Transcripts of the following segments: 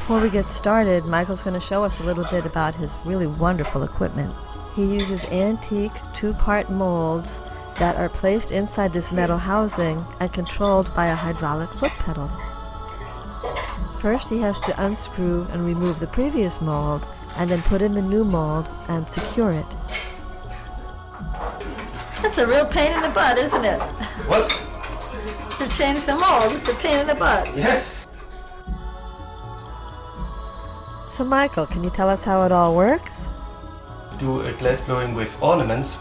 Before we get started, Michael's going to show us a little bit about his really wonderful equipment. He uses antique two-part molds that are placed inside this metal housing and controlled by a hydraulic foot pedal. First, he has to unscrew and remove the previous mold, and then put in the new mold and secure it. That's a real pain in the butt, isn't it? What? To change the mold, it's a pain in the butt. Yes. So Michael, can you tell us how it all works? To do a glass blowing with ornaments,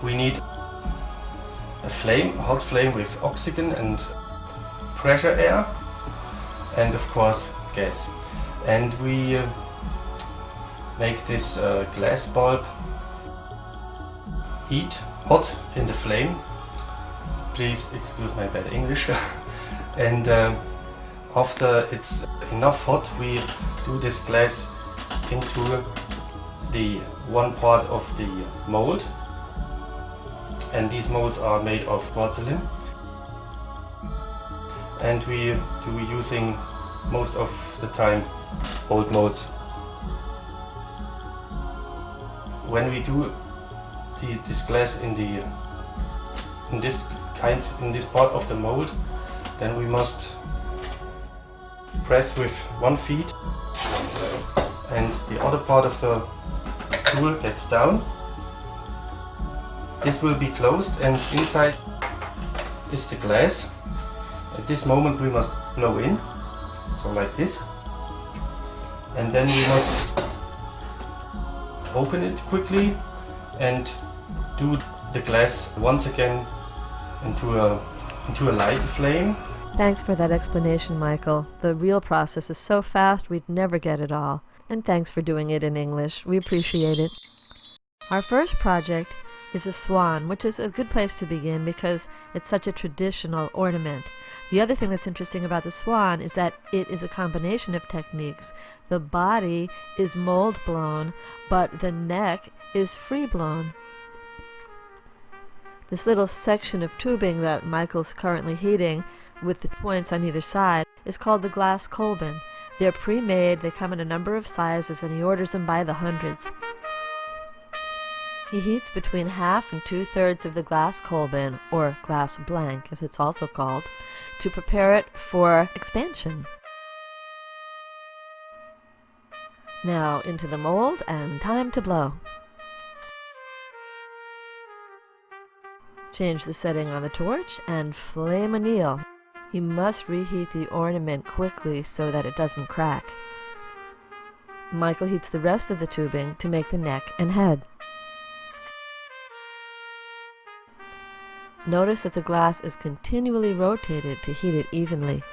we need a flame, a hot flame with oxygen and pressure air, and of course gas. And we make this glass bulb heat hot in the flame. Please excuse my bad English. And after it's enough hot, we do this glass into the one part of the mold. And these molds are made of porcelain. And we do using most of the time old molds. When we do this glass in this part of the mold, then we must press with one feet, and the other part of the tool gets down. This will be closed, and inside is the glass. At this moment we must blow in, so like this, and then we must open it quickly and do the glass once again into a light flame. Thanks for that explanation, Michael. The real process is so fast we'd never get it all. And thanks for doing it in English. We appreciate it. Our first project is a swan, which is a good place to begin because it's such a traditional ornament. The other thing that's interesting about the swan is that it is a combination of techniques. The body is mold blown, but the neck is free blown. This little section of tubing that Michael's currently heating with the points on either side is called the glass kolben. They're pre-made, they come in a number of sizes, and he orders them by the hundreds. He heats between half and 2/3 of the glass kolben, or glass blank as it's also called, to prepare it for expansion. Now into the mold and time to blow. Change the setting on the torch and flame anneal. You must reheat the ornament quickly so that it doesn't crack. Michael heats the rest of the tubing to make the neck and head. Notice that the glass is continually rotated to heat it evenly.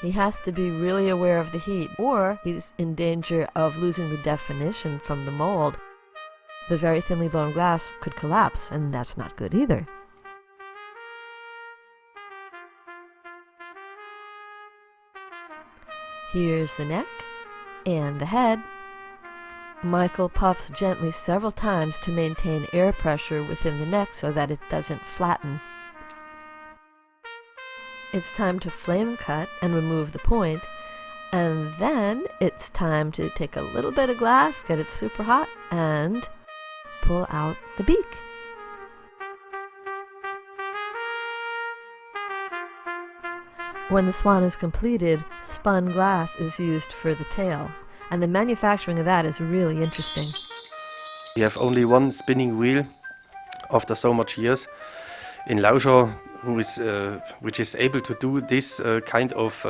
He has to be really aware of the heat, or he's in danger of losing the definition from the mold. The very thinly blown glass could collapse, and that's not good either. Here's the neck and the head. Michael puffs gently several times to maintain air pressure within the neck so that it doesn't flatten. It's time to flame cut and remove the point, and then it's time to take a little bit of glass, get it super hot, and pull out the beak. When the swan is completed, spun glass is used for the tail, and the manufacturing of that is really interesting. We have only one spinning wheel after so much years in Lauscha, which is able to do this kind of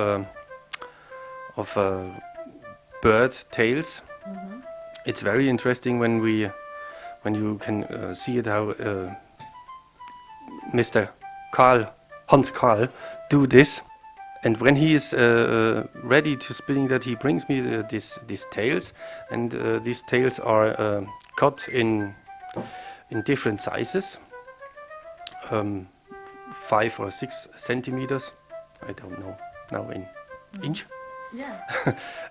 bird tails. Mm-hmm. It's very interesting when you can see it how Mr. Hans Karl do this. And when he is ready to spinning that, he brings me these tails, and these tails are cut in different sizes, 5 or 6 centimeters. I don't know now in inch. Yeah.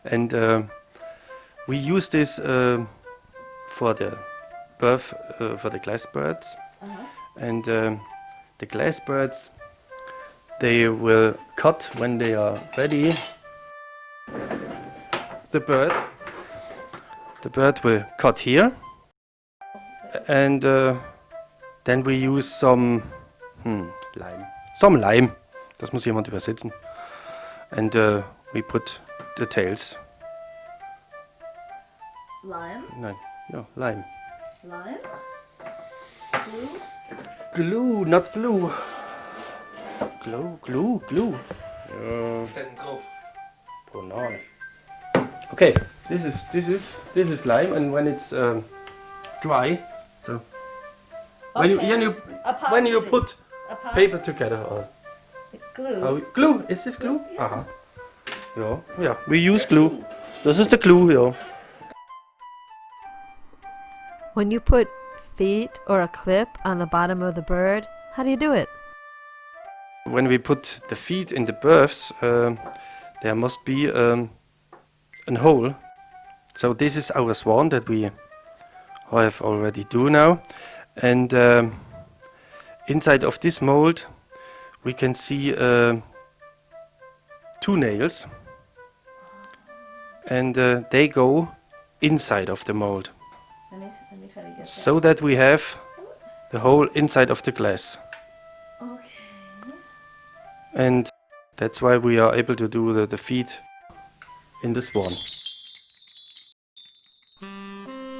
And we use this for the glass birds, and the glass birds, they will cut when they are ready. the bird. The bird will cut here, and then we use some lime. Some lime. Das muss jemand übersetzen. And we put the tails. Lime? Nein, ja, lime. Lime? Glue? Glue, not glue. Glue. Banane. Okay, this is lime, and when it's dry, so when you put paper together, or Glue? glue, is this glue? Aha. Yeah, we use glue. This is the glue, yeah. When you put feet or a clip on the bottom of the bird, how do you do it? When we put the feet in the berths, there must be a hole. So this is our swan that we have already do now, and inside of this mold we can see 2 nails, and they go inside of the mold, Let me try to get so that we have the hole inside of the glass. Okay. And that's why we are able to do the feet in the swan.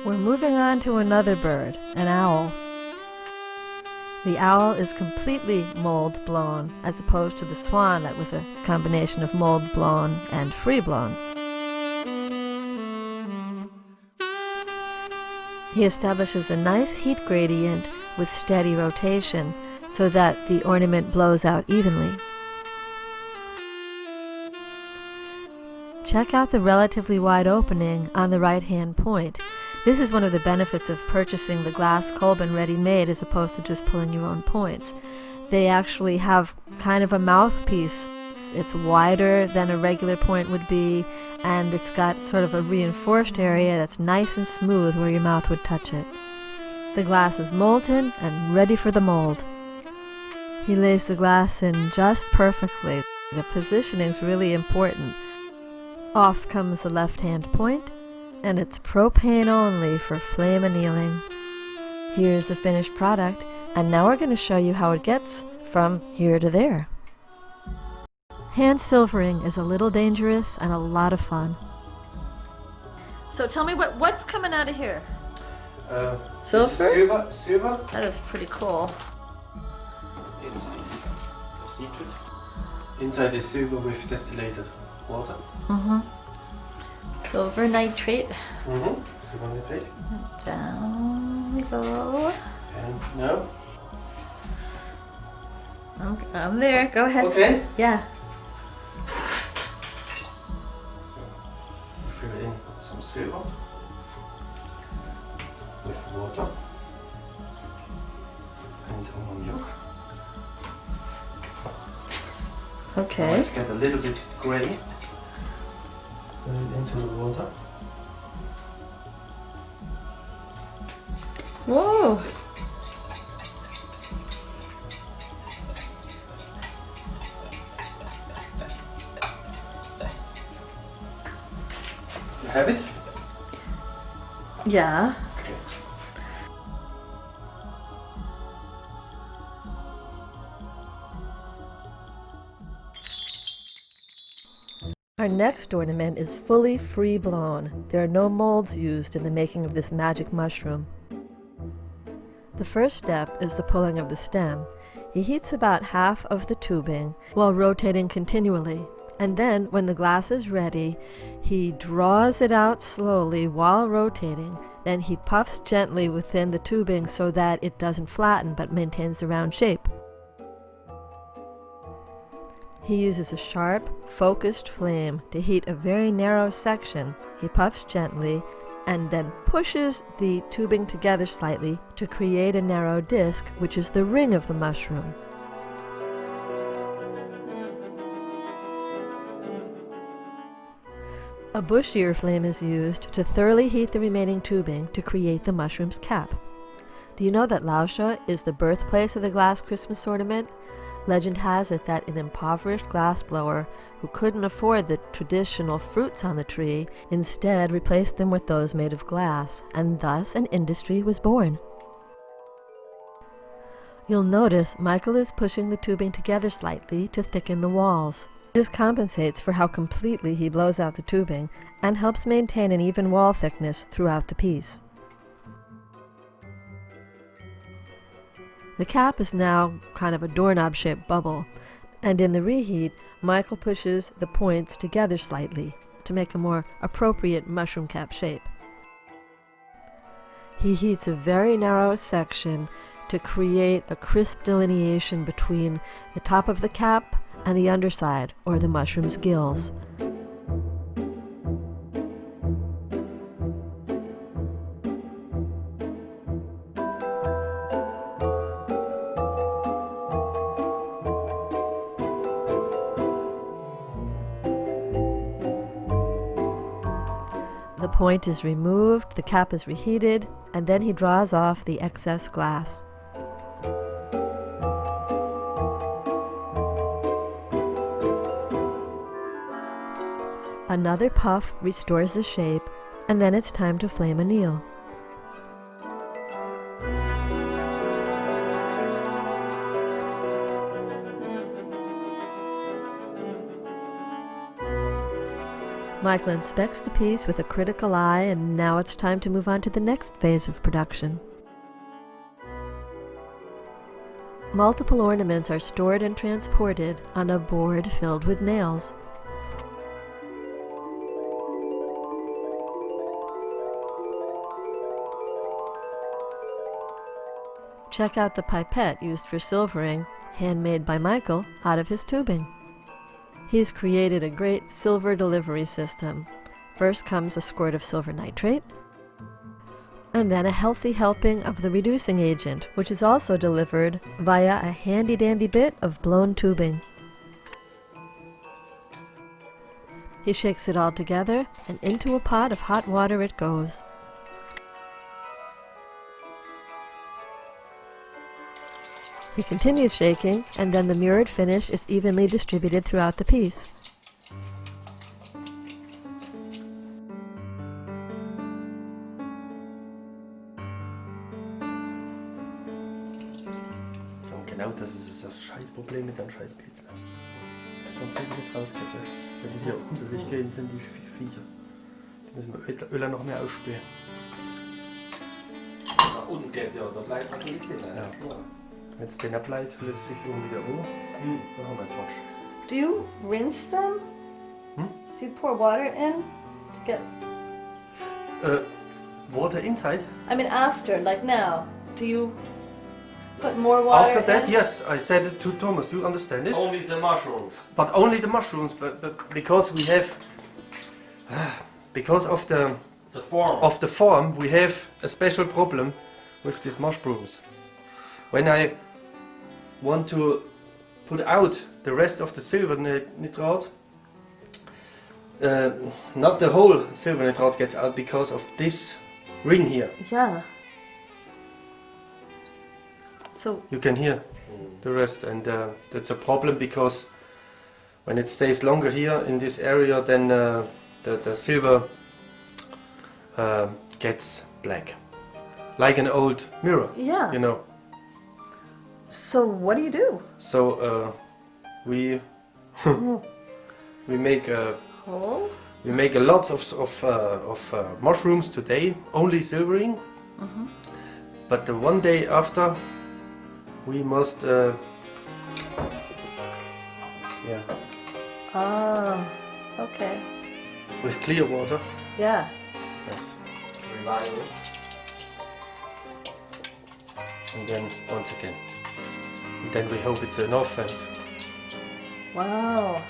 We're moving on to another bird, an owl. The owl is completely mold blown, as opposed to the swan that was a combination of mold blown and free blown. He establishes a nice heat gradient with steady rotation so that the ornament blows out evenly. Check out the relatively wide opening on the right-hand point. This is one of the benefits of purchasing the glass kolben ready-made as opposed to just pulling your own points. They actually have kind of a mouthpiece. It's wider than a regular point would be, and it's got sort of a reinforced area that's nice and smooth where your mouth would touch it. The glass is molten and ready for the mold. He lays the glass in just perfectly. The positioning is really important. Off comes the left-hand point, and it's propane only for flame annealing. Here's the finished product, and now we're going to show you how it gets from here to there. Hand silvering is a little dangerous and a lot of fun. So tell me what's coming out of here? Silver. Silver. That is pretty cool. This is the secret. Inside is silver with distillated water. Silver nitrate. Silver nitrate. Down we go. And now? I'm there. Go ahead. Okay. Yeah. So we fill in some silver with water and ammonium. Okay. Let's get a little bit gray. Put it into the water. Whoa. You have it? Yeah. Okay. Our next ornament is fully free blown. There are no molds used in the making of this magic mushroom. The first step is the pulling of the stem. He heats about half of the tubing while rotating continually, and then when the glass is ready, he draws it out slowly while rotating. Then he puffs gently within the tubing so that it doesn't flatten but maintains the round shape. He uses a sharp, focused flame to heat a very narrow section. He puffs gently and then pushes the tubing together slightly to create a narrow disc, which is the ring of the mushroom. A bushier flame is used to thoroughly heat the remaining tubing to create the mushroom's cap. Do you know that Lauscha is the birthplace of the glass Christmas ornament? Legend has it that an impoverished glassblower who couldn't afford the traditional fruits on the tree instead replaced them with those made of glass, and thus an industry was born. You'll notice Michael is pushing the tubing together slightly to thicken the walls. This compensates for how completely he blows out the tubing and helps maintain an even wall thickness throughout the piece. The cap is now kind of a doorknob-shaped bubble, and in the reheat, Michael pushes the points together slightly to make a more appropriate mushroom cap shape. He heats a very narrow section to create a crisp delineation between the top of the cap and the underside, or the mushroom's gills. The point is removed, the cap is reheated, and then he draws off the excess glass. Another puff restores the shape, and then it's time to flame anneal. Michael inspects the piece with a critical eye, and now it's time to move on to the next phase of production. Multiple ornaments are stored and transported on a board filled with nails. Check out the pipette used for silvering, handmade by Michael out of his tubing. He's created a great silver delivery system. First comes a squirt of silver nitrate, and then a healthy helping of the reducing agent, which is also delivered via a handy-dandy bit of blown tubing. He shakes it all together, and into a pot of hot water it goes. He continues shaking, and then the mirrored finish is evenly distributed throughout the piece. So, genau das ist das Scheißproblem mit dem Scheißpilz. Kommt sie nicht rausgerissen. Wenn die hier unter sich gehen, sind die Viecher. Die müssen wir Öl noch mehr ausspülen. Nach unten geht ja, da bleibt natürlich drin. Ja. Wenn es den abbleibt, löst sich so wieder um. Dann haben wir Twas. Do you rinse them? Do you pour water in to get? Water inside? I mean, after, like now, do you put more water? After that, in? yes, I said it to Thomas. Do you understand it? Only the mushrooms. But only the mushrooms, but because we have, because of the form, we have a special problem with these mushrooms. When I want to put out the rest of the silver nitrat, not the whole silver nitrat gets out because of this ring here. Yeah. So You can hear the rest, and that's a problem because when it stays longer here in this area, then the silver gets black, like an old mirror. yeah. You know. So what do you do? So we we make Oh. we make a lots of mushrooms today, only silvering. But the one day after, we must Ah. Okay. with clear water. Yeah. Yes. Revival. And then once again. And then we hope it's enough. And Wow.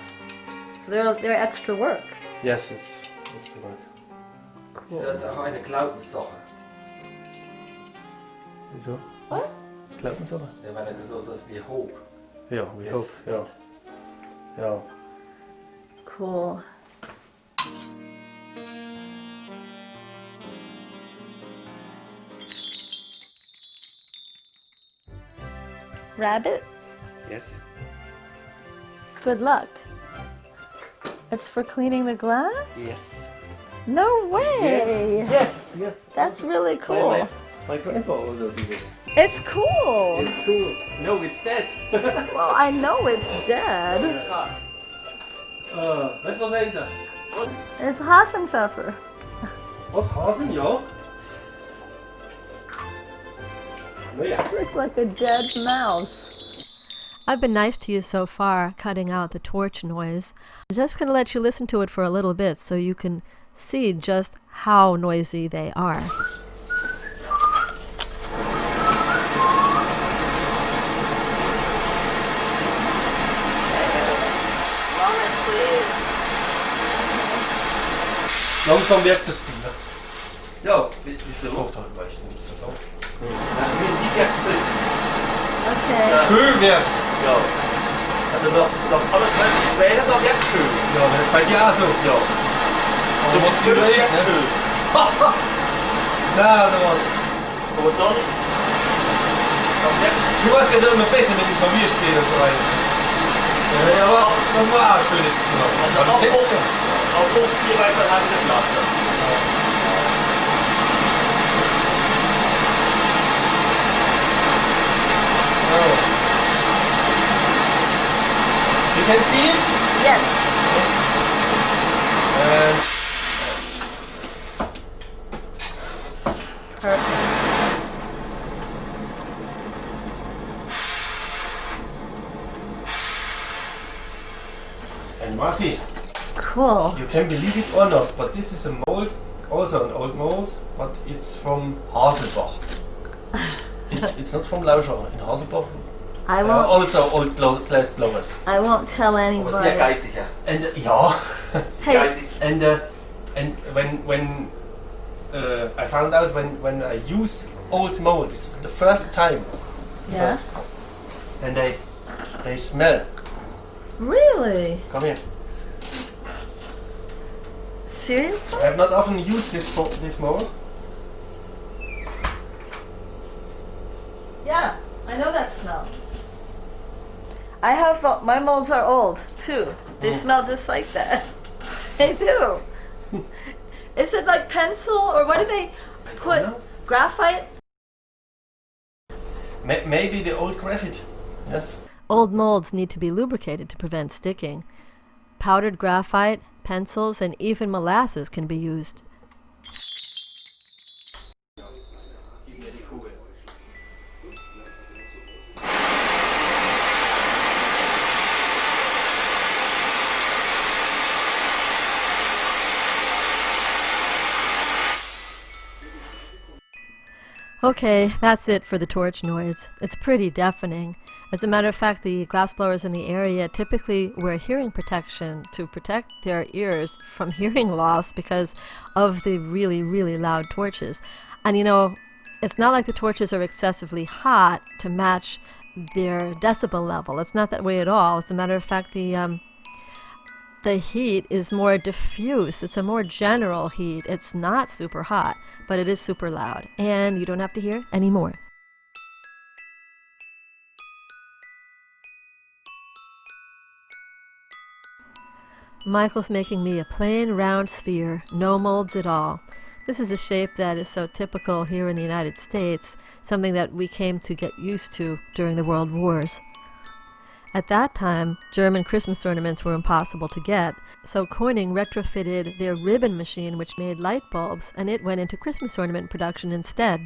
So they're extra work. yes, it's the work. Dat is gewoon een klauwenssache. Wieso? What? Glauben Sie aber? Ja, weil er gesagt hat, we hope. Ja, we Yes. hope. Ja. Ja. Cool. Rabbit? Yes. Good luck. It's for cleaning the glass? Yes. No way! Yes. That's really cool. My grandpa also did this. It's cool. It's cool. No, it's dead. Well, I know it's dead. It's hot. Weißt du, was dahinter? It's Hasenpfeffer. Was? Hasen? Ja. Naja. Looks like a dead mouse. I've been nice to you so far, cutting out the torch noise. I'm just going to let you listen to it for a little bit so you can see just how noisy they are. Moment, please. Langsam wirkt es viel. Ja, wieso? Tochter vielleicht nicht so. Wie wirkt Okay. Schön wirkt. Ja. Also nach anderthalb Sphären, da wirkt schön. Ja, das ist bei dir auch so. Ja. So was Schön du wirkt weißt, ne? schön. Na, da war's. Aber dann wirkt es. Du warst ja dann immer besser mit dem Klavierspielen und so weiter. Ja, aber das war auch schön jetzt zu machen. Also Aber jetzt ja. auf 4 weiter haben wir geschlafen. So. You can see it? Yes. Perfect. And Marcy, Cool. you can believe it or not, but this is a mold, also an old mold, but it's from Haselbach. It's not from Lauscha in Haselbach. I won't. Also old glass blowers. I won't tell Aber sehr anybody. geizig, ja. And ja, Hey, Geizig. and when I found out when I use old molds the first time, yeah. and they smell. Really? Come here. Seriously? I have not often used this mold. Yeah, I know that smell. I have my molds are old too. They smell just like that. They do. Is it like pencil or what do they put? know. Graphite? Maybe the old graphite. Yes. Old molds need to be lubricated to prevent sticking. Powdered graphite, pencils, and even molasses can be used. Okay, that's it for the torch noise. It's pretty deafening. As a matter of fact, the glassblowers in the area typically wear hearing protection to protect their ears from hearing loss because of the really, really loud torches. And you know, it's not like the torches are excessively hot to match their decibel level. It's not that way at all. As a matter of fact, the heat is more diffuse. It's a more general heat. It's not super hot, but it is super loud. And you don't have to hear any more. Michael's making me a plain round sphere, no molds at all. This is the shape that is so typical here in the United States, something that we came to get used to during the World Wars. At that time, German Christmas ornaments were impossible to get, so Corning retrofitted their ribbon machine which made light bulbs, and it went into Christmas ornament production instead.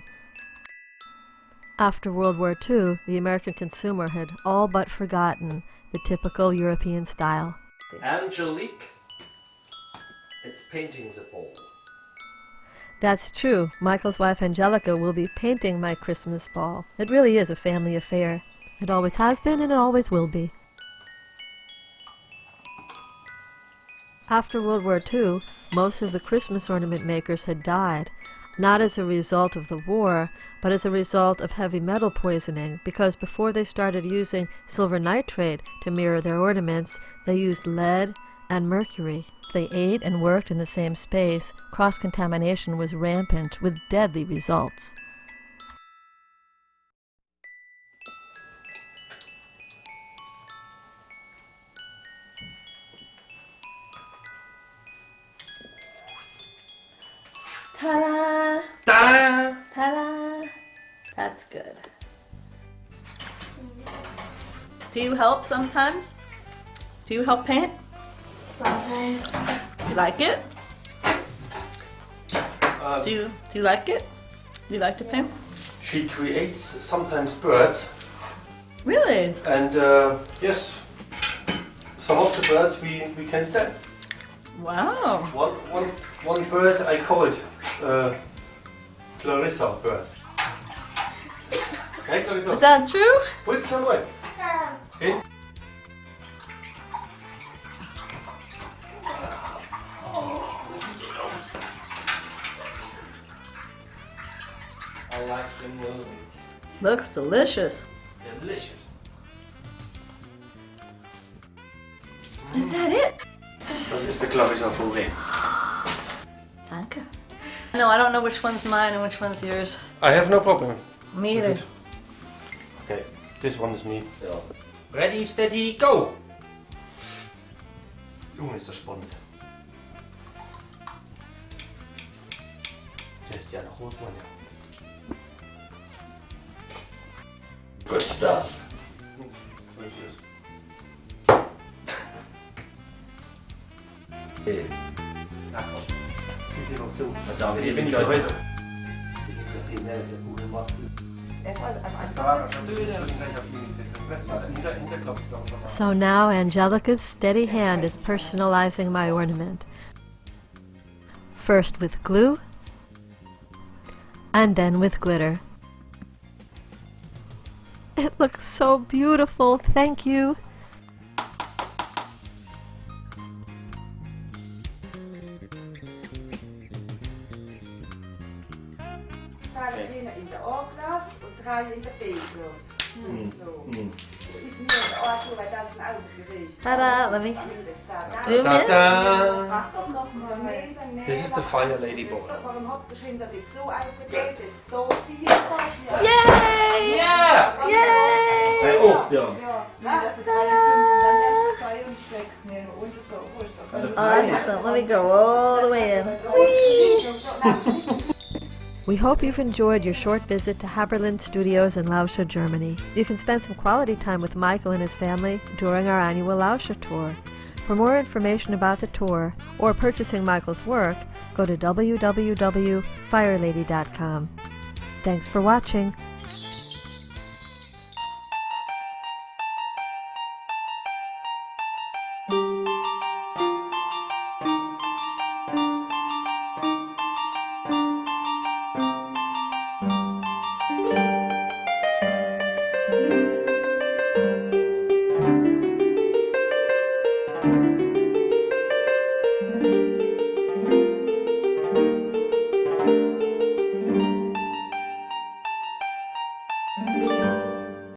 After World War II, the American consumer had all but forgotten the typical European style. Angelique, it's painting the ball. That's true. Michael's wife Angelica will be painting my Christmas ball. It really is a family affair. It always has been and it always will be. After World War II, most of the Christmas ornament makers had died, not as a result of the war, but as a result of heavy metal poisoning, because before they started using silver nitrate to mirror their ornaments, they used lead and mercury. They ate and worked in the same space. Cross-contamination was rampant, with deadly results. Ta-da! Ta-da! Ta-da! That's good. Do you help sometimes? Do you help paint? Sometimes. You like it? Do you like it? Do you like to paint? She creates sometimes birds, Really? and yes, some of the birds we can sell. Wow. One bird I call it Clarissa bird. Okay, Clarissa. Is that true? Willst du mal? Okay. I like the movie. Looks delicious. Delicious. Is that it? Das ist der Clarissa Vogel. Danke. No, I don't know which one's mine and which one's yours. I have no problem. Me with either. it. Okay, this one is me. Ja. Ready, steady, go! Junge, ist das spannend. Der ist ja noch rot, Mann. Good stuff. Okay. Na komm, sie sind noch so. Dann Ich bin bin nicht ich heute. heute. Das geht mehr, ist ja gut gemacht. So now Angelica's steady hand is personalizing my ornament. First with glue, and then with glitter. It looks so beautiful, thank you. Draaien in de A-glas und draaien in de B-glas. So. Ist mir in der A, weil das ist ein Autogericht. Ta-da! Let me Da zoom in. Ta-da! Mach doch noch mal. This is the Fire Lady boy. Warum habt ihr schon so nicht so aufgedreht? Es ist da 4 da. Yay! Yeah! Yay! Bei auch, ja. Ja, nein, das sind 3 und 5 und dann werden es 2 und 6 nehmen. Und so, wurscht. Awesome. Let me go all the way in. We hope you've enjoyed your short visit to Haberland Studios in Lauscha, Germany. You can spend some quality time with Michael and his family during our annual Lauscha tour. For more information about the tour or purchasing Michael's work, go to www.firelady.com. Thanks for watching.